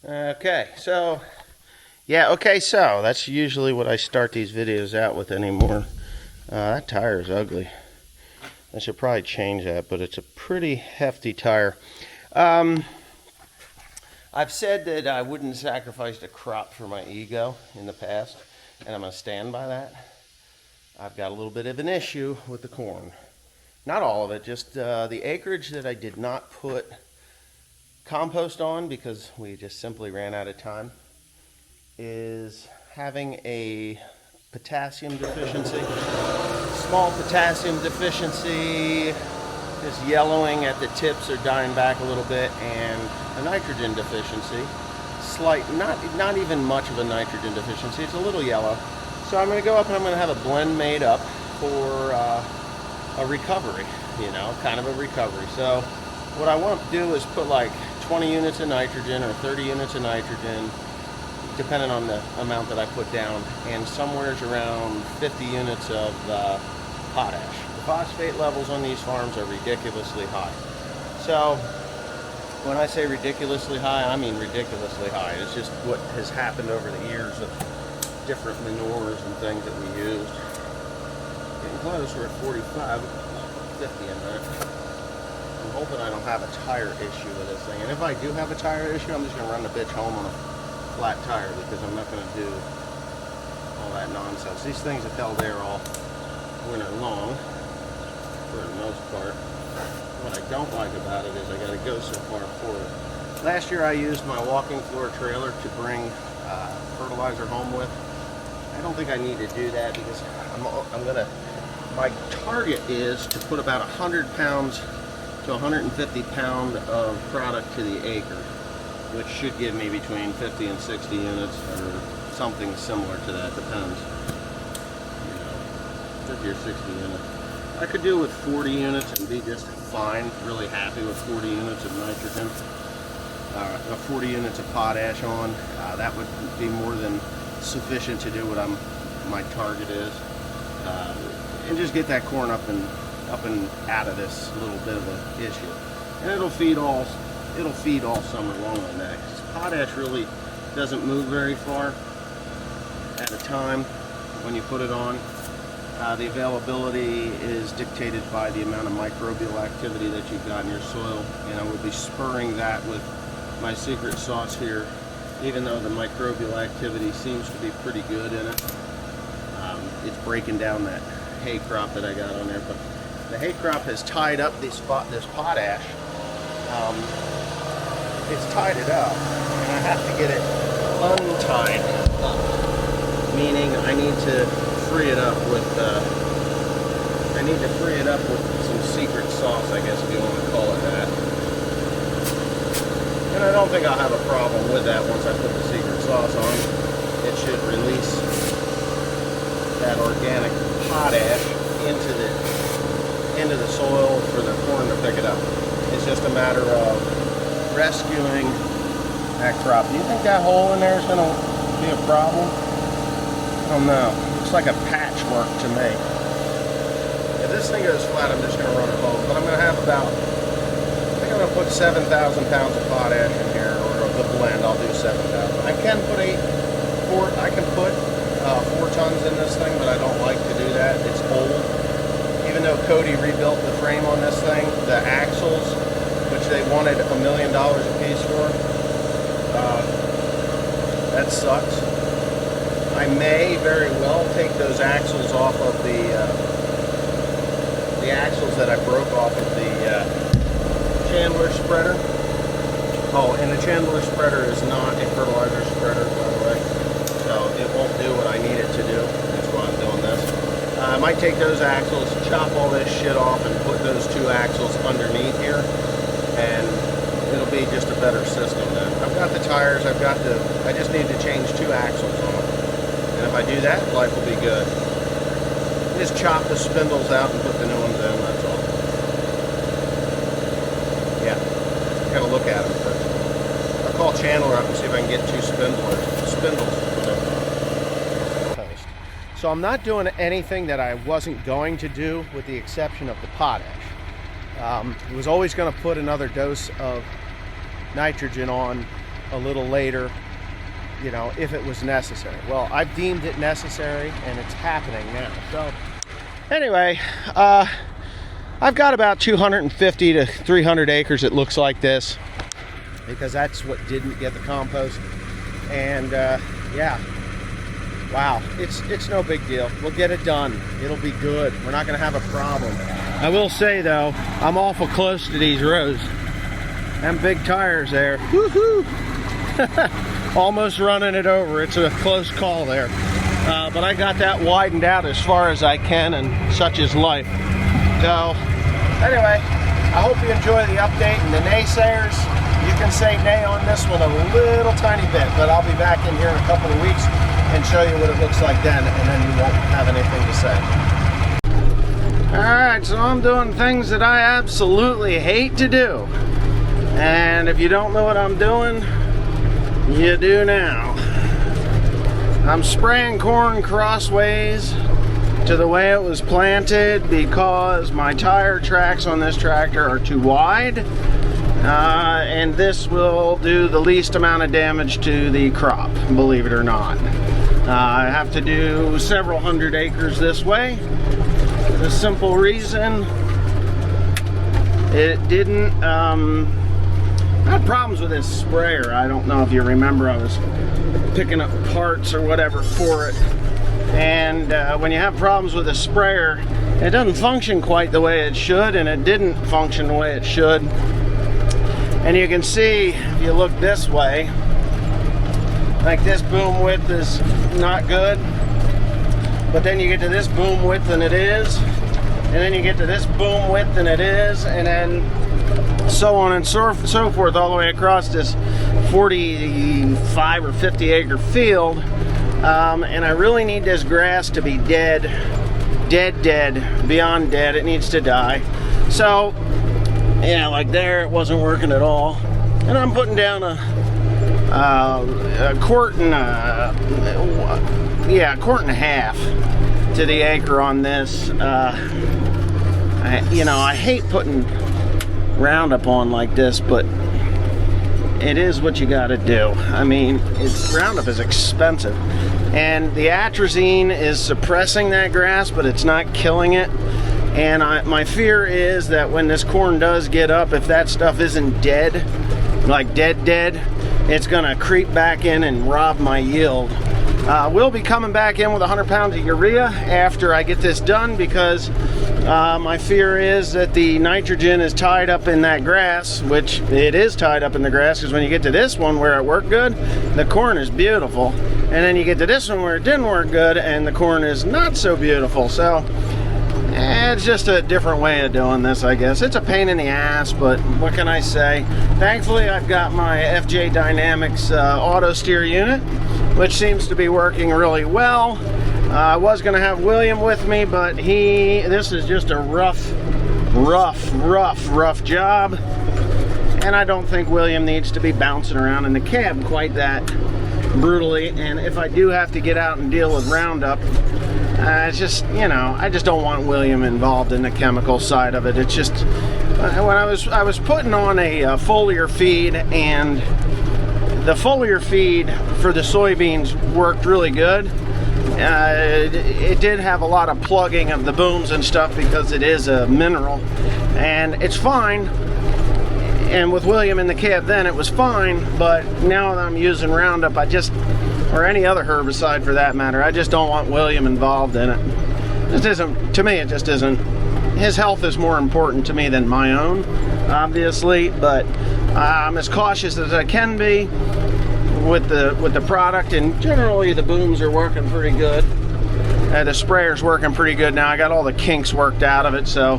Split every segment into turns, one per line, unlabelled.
Okay, so that's usually what I start these videos out with anymore. That tire is ugly. I should probably change that, but it's a pretty hefty tire. I've said that I wouldn't sacrifice the crop for my ego in the past, and I'm going to stand by that. I've got a little bit of an issue with the corn. Not all of it, just the acreage that I did not put compost on because we just simply ran out of time is having a potassium deficiency. Small potassium deficiency, just yellowing at the tips or dying back a little bit, and a nitrogen deficiency. Slight, not even much of a nitrogen deficiency, it's a little yellow. So I'm going to go up and I'm going to have a blend made up for a recovery, kind of a recovery. So what I want to do is put like 20 units of nitrogen or 30 units of nitrogen, depending on the amount that I put down, and somewhere's around 50 units of potash. The phosphate levels on these farms are ridiculously high. So when I say ridiculously high, I mean ridiculously high. It's just what has happened over the years of different manures and things that we used. Getting close, we're at 45, 50 in that. I'm hoping I don't have a tire issue with this thing. And if I do have a tire issue, I'm just going to run the bitch home on a flat tire because I'm not going to do all that nonsense. These things have held air all winter long, for the most part. What I don't like about it is I got to go so far forward. Last year I used my walking floor trailer to bring fertilizer home with. I don't think I need to do that because my target is to put about 100 pounds to 150 pound of product to the acre, which should give me between 50 and 60 units or something similar to that, depends. 50 or 60 units. I could do with 40 units and be just fine, really happy with 40 units of nitrogen, 40 units of potash on. That would be more than sufficient to do what my target is, and just get that corn up and out of this little bit of an issue. And it'll feed all summer long on that. 'Cause potash really doesn't move very far at a time when you put it on. The availability is dictated by the amount of microbial activity that you've got in your soil, and I will be spurring that with my secret sauce here, even though the microbial activity seems to be pretty good in it. It's breaking down that hay crop that I got on there, but the hay crop has tied up this potash. It's tied it up, and I have to get it untied up, meaning I need to free it up with some secret sauce, I guess if you want to call it that. And I don't think I'll have a problem with that once I put the secret sauce on. It should release that organic potash into the soil for the corn to pick it up. It's just a matter of rescuing that crop. Do you think that hole in there is going to be a problem? I don't know. Looks like a patchwork to me. If this thing goes flat, I'm just going to run it home. But I'm going to have I think I'm going to put 7,000 pounds of potash in here, or the blend. I'll do 7,000. I can put 4 tons in this thing, but I don't like to do that. It's old. Even though Cody rebuilt the frame on this thing, the axles, which they wanted $1 million a piece for, that sucks. I may very well take those axles off of the axles that I broke off of the Chandler spreader. Oh, and the Chandler spreader is not a fertilizer spreader, by the way, so it won't do what I need it to do. That's why I'm doing this. I might take those axles, chop all this shit off, and put those 2 axles underneath here, and it'll be just a better system then. I've got the tires, I just need to change 2 axles on them. And if I do that, life will be good. Just chop the spindles out and put the new ones in, that's all. Yeah, gotta look at them first. I'll call Chandler up and see if I can get 2 spindles. So I'm not doing anything that I wasn't going to do with the exception of the potash. I was always going to put another dose of nitrogen on a little later, you know, if it was necessary. Well, I've deemed it necessary, and it's happening now. So anyway, I've got about 250 to 300 acres, it looks like this, because that's what didn't get the compost. And yeah, wow, it's no big deal. We'll get it done. It'll be good. We're not going to have a problem. I will say though, I'm awful close to these rows. Them big tires there. Woohoo! Almost running it over. It's a close call there. But I got that widened out as far as I can, and such is life. So anyway, I hope you enjoy the update, and the naysayers, you can say nay on this one a little tiny bit, but I'll be back in here in a couple of weeks and show you what it looks like then, and then you won't have anything to say. Alright, so I'm doing things that I absolutely hate to do. And if you don't know what I'm doing, you do now. I'm spraying corn crossways to the way it was planted because my tire tracks on this tractor are too wide. And this will do the least amount of damage to the crop, believe it or not. I have to do several hundred acres this way. The simple reason it didn't, I had problems with this sprayer. I don't know if you remember, I was picking up parts or whatever for it. And when you have problems with a sprayer, it doesn't function quite the way it should, and it didn't function the way it should. And you can see, if you look this way, like this boom width is not good. But then you get to this boom width and it is. And then you get to this boom width and it is. And then so on and so forth all the way across this 45 or 50 acre field. And I really need this grass to be dead, beyond dead. It needs to die. So, yeah, like there, it wasn't working at all. And I'm putting down a quart and a quart and a half to the acre on this. I hate putting Roundup on like this, but it is what you got to do. I mean, Roundup is expensive, and the atrazine is suppressing that grass, but it's not killing it. And my fear is that when this corn does get up, if that stuff isn't dead, like dead, it's gonna creep back in and rob my yield. We'll be coming back in with 100 pounds of urea after I get this done, because my fear is that the nitrogen is tied up in that grass, which it is tied up in the grass, because when you get to this one where it worked good, the corn is beautiful. And then you get to this one where it didn't work good and the corn is not so beautiful. So it's just a different way of doing this, I guess. It's a pain in the ass, but what can I say? Thankfully, I've got my FJ Dynamics auto steer unit, which seems to be working really well. I was going to have William with me, but this is just a rough job. And I don't think William needs to be bouncing around in the cab quite that brutally. And if I do have to get out and deal with Roundup, it's just, I just don't want William involved in the chemical side of it. It's just, when I was putting on a foliar feed, and the foliar feed for the soybeans worked really good. It did have a lot of plugging of the booms and stuff because it is a mineral, and it's fine. And with William in the cab then, it was fine, but now that I'm using Roundup, or any other herbicide for that matter, I just don't want William involved in it. To me, it just isn't. His health is more important to me than my own, obviously, but I'm as cautious as I can be with the product, and generally the booms are working pretty good. The sprayer's working pretty good now. I got all the kinks worked out of it, so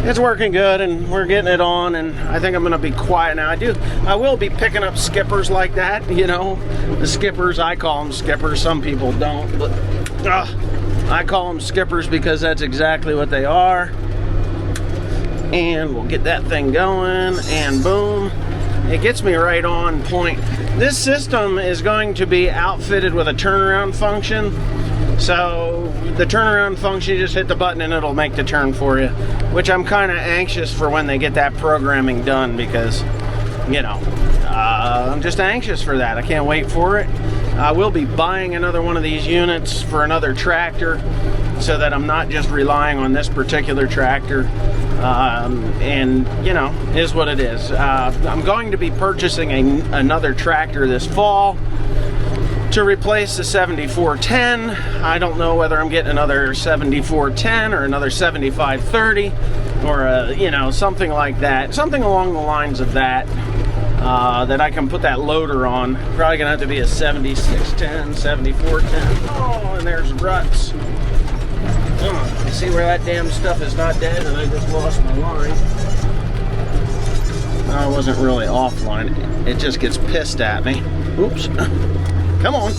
it's working good, and we're getting it on, and I think I'm going to be quiet now. I will be picking up skippers like that, the skippers, I call them skippers, some people don't, but I call them skippers because that's exactly what they are. And we'll get that thing going, and boom, it gets me right on point. This system is going to be outfitted with a turnaround function. So the turnaround function, you just hit the button and it'll make the turn for you, which I'm kind of anxious for when they get that programming done, because I'm just anxious for that. I can't wait for it. I will be buying another one of these units for another tractor so that I'm not just relying on this particular tractor. And you know, is what it is. I'm going to be purchasing another tractor this fall to replace the 7410. I don't know whether I'm getting another 7410 or another 7530 or you know, something like that, something along the lines of that, that I can put that loader on. Probably gonna have to be a 7610, 7410. Oh, and there's ruts. See where that damn stuff is not dead, and I just lost my line. I wasn't really offline. It just gets pissed at me. Oops. Come on.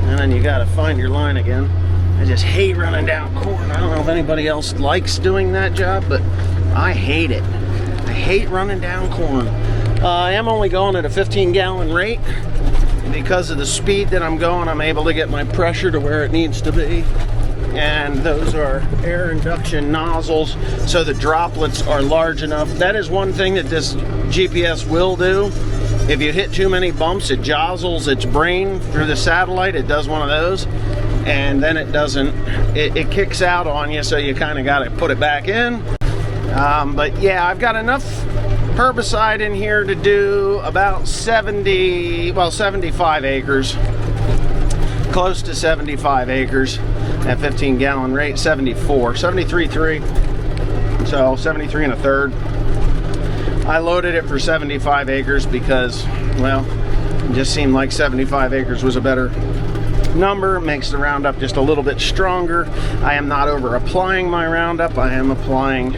And then you gotta find your line again. I just hate running down corn. I don't know if anybody else likes doing that job, but I hate it. I hate running down corn. I am only going at a 15-gallon rate. Because of the speed that I'm going, I'm able to get my pressure to where it needs to be. And those are air induction nozzles, so the droplets are large enough. That is one thing that this GPS will do. If you hit too many bumps, it jostles its brain through the satellite. It does one of those, and then it doesn't, it kicks out on you, so you kind of got to put it back in. But yeah, I've got enough herbicide in here to do about 75 acres. Close to 75 acres at 15-gallon rate. 73.3, so 73 and a third. I loaded it for 75 acres because, well, it just seemed like 75 acres was a better number. Makes the Roundup just a little bit stronger. I am not over applying my Roundup. I am applying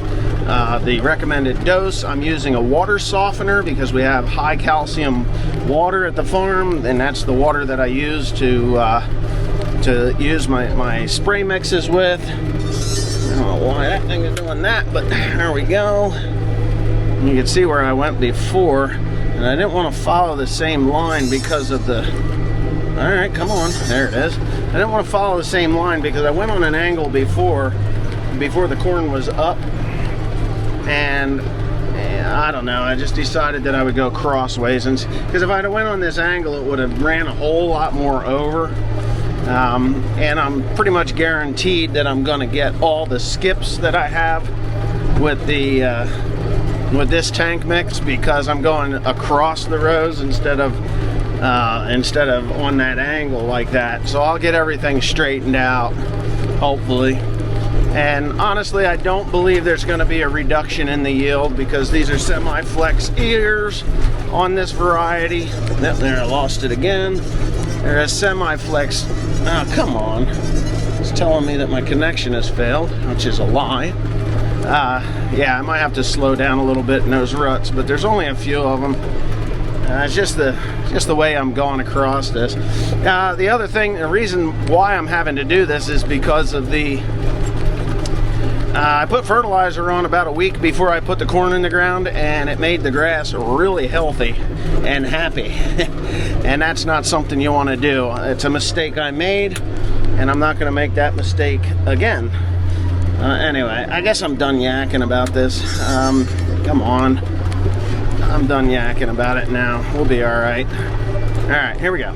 the recommended dose. I'm using a water softener because we have high calcium water at the farm, and that's the water that I use to use my spray mixes with. I don't know why that thing is doing that, but there we go. You can see where I went before, and I didn't want to follow the same line because of the... All right, come on, there it is. I didn't want to follow the same line because I went on an angle before the corn was up, and I don't know, I just decided that I would go crossways, and because if I'd have went on this angle, it would have ran a whole lot more over. And I'm pretty much guaranteed that I'm gonna get all the skips that I have with the with this tank mix, because I'm going across the rows instead of on that angle like that. So I'll get everything straightened out, hopefully. And honestly, I don't believe there's going to be a reduction in the yield because these are semi-flex ears on this variety. Yep, there, I lost it again. They're a semi-flex. Oh, come on. It's telling me that my connection has failed, which is a lie. Yeah, I might have to slow down a little bit in those ruts, but there's only a few of them. It's just the way I'm going across this. The other thing, the reason why I'm having to do this is because of the... I put fertilizer on about a week before I put the corn in the ground, and it made the grass really healthy and happy. And that's not something you want to do. It's a mistake I made, and I'm not going to make that mistake again. Anyway, I guess I'm done yakking about this. Come on. I'm done yakking about it now. We'll be all right. All right, here we go.